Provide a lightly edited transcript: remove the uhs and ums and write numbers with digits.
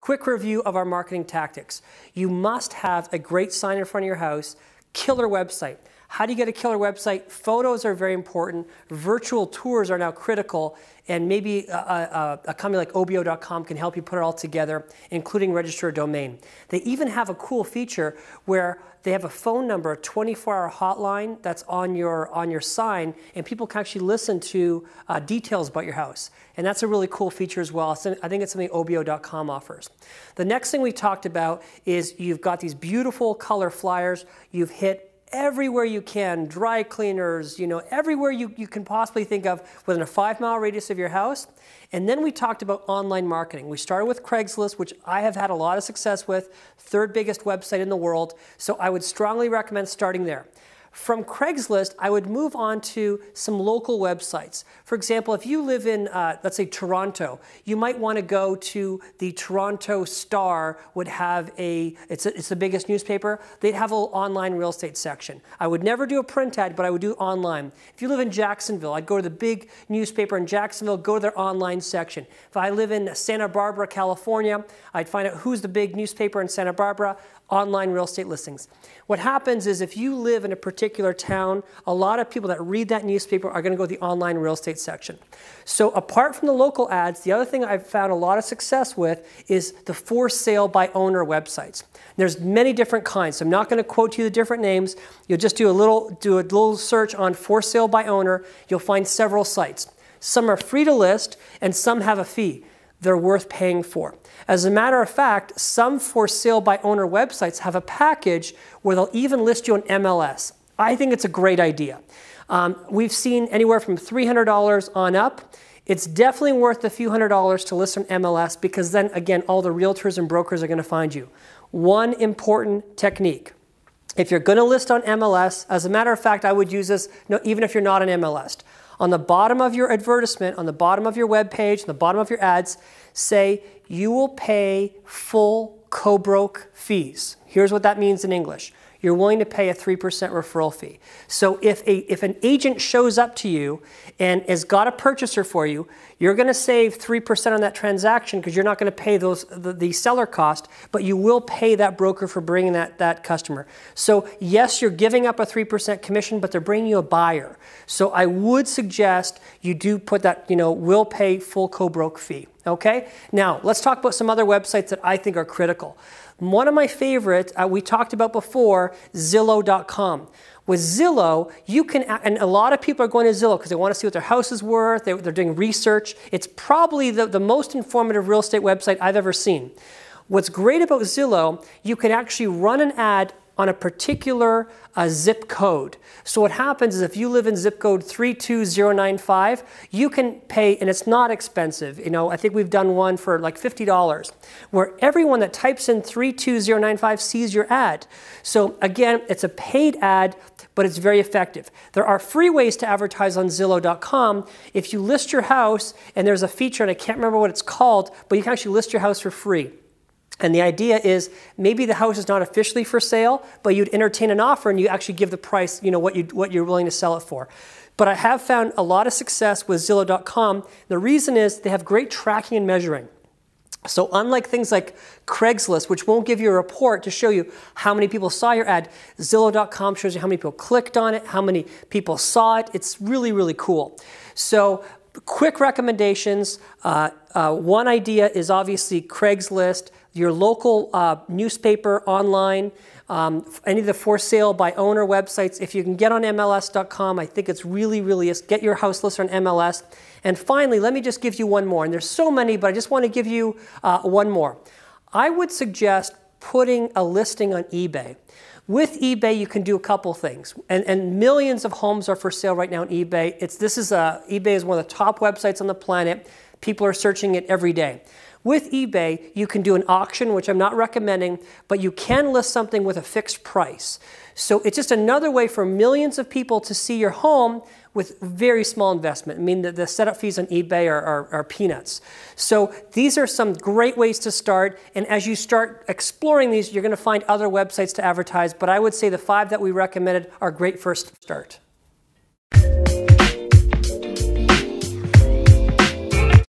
Quick review of our marketing tactics. You must have a great sign in front of your house, killer website. How do you get a killer website? Photos are very important. Virtual tours are now critical, and maybe a company like OBO.com can help you put it all together, including register a domain. They even have a cool feature where they have a phone number, a 24-hour hotline that's on your sign, and people can actually listen to details about your house. And that's a really cool feature as well. I think it's something OBO.com offers. The next thing we talked about is you've got these beautiful color flyers. You've hit everywhere you can, dry cleaners, everywhere you can possibly think of within a 5-mile radius of your house. And then we talked about online marketing. We started with Craigslist, which I have had a lot of success with, third biggest website in the world. So I would strongly recommend starting there. From Craigslist, I would move on to some local websites. For example, if you live in, let's say, Toronto, you might want to go to the Toronto Star, would have it's the biggest newspaper. They'd have an online real estate section. I would never do a print ad, but I would do online. If you live in Jacksonville, I'd go to the big newspaper in Jacksonville, go to their online section. If I live in Santa Barbara, California, I'd find out who's the big newspaper in Santa Barbara, online real estate listings. What happens is if you live in a particular town, a lot of people that read that newspaper are going to go to the online real estate section. So apart from the local ads, the other thing I've found a lot of success with is the for sale by owner websites. There's many different kinds, so I'm not going to quote you the different names. You'll just do a little search on for sale by owner. You'll find several sites. Some are free to list and some have a fee. They're worth paying for. As a matter of fact, some for sale by owner websites have a package where they'll even list you on MLS. I think it's a great idea. We've seen anywhere from $300 on up. It's definitely worth a few $100s to list on MLS because then again, all the realtors and brokers are going to find you. One important technique. If you're going to list on MLS, as a matter of fact, I would use this even if you're not on MLS. On the bottom of your advertisement, on the bottom of your web page, on the bottom of your ads, say you will pay full co-broke fees. Here's what that means in English. You're willing to pay a 3% referral fee. So if an agent shows up to you and has got a purchaser for you, you're going to save 3% on that transaction because you're not going to pay the seller cost, but you will pay that broker for bringing that customer. So yes, you're giving up a 3% commission, but they're bringing you a buyer. So I would suggest you do put that, will pay full co-broke fee. Okay? Now, let's talk about some other websites that I think are critical. One of my favorites, we talked about before, Zillow.com. With Zillow, you can, and a lot of people are going to Zillow because they want to see what their house is worth, they're doing research. It's probably the most informative real estate website I've ever seen. What's great about Zillow, you can actually run an ad on a particular zip code. So what happens is if you live in zip code 32095, you can pay, and it's not expensive. I think we've done one for like $50, where everyone that types in 32095 sees your ad. So again, it's a paid ad, but it's very effective. There are free ways to advertise on Zillow.com. If you list your house, and there's a feature, and I can't remember what it's called, but you can actually list your house for free. And the idea is maybe the house is not officially for sale, but you'd entertain an offer and you actually give the price, what you're willing to sell it for. But I have found a lot of success with Zillow.com. The reason is they have great tracking and measuring. So unlike things like Craigslist, which won't give you a report to show you how many people saw your ad, Zillow.com shows you how many people clicked on it, how many people saw it. It's really, really cool. So quick recommendations. One idea is obviously Craigslist, your local newspaper online, any of the for sale by owner websites. If you can get on MLS.com, I think it's really, get your house listed on MLS. And finally, let me just give you one more. And there's so many, but I just want to give you one more. I would suggest putting a listing on eBay. With eBay, you can do a couple things, and millions of homes are for sale right now on eBay. eBay is one of the top websites on the planet. People are searching it every day. With eBay, you can do an auction, which I'm not recommending, but you can list something with a fixed price. So it's just another way for millions of people to see your home with very small investment. I mean, the setup fees on eBay are peanuts. So these are some great ways to start. And as you start exploring these, you're going to find other websites to advertise. But I would say the 5 that we recommended are great first start.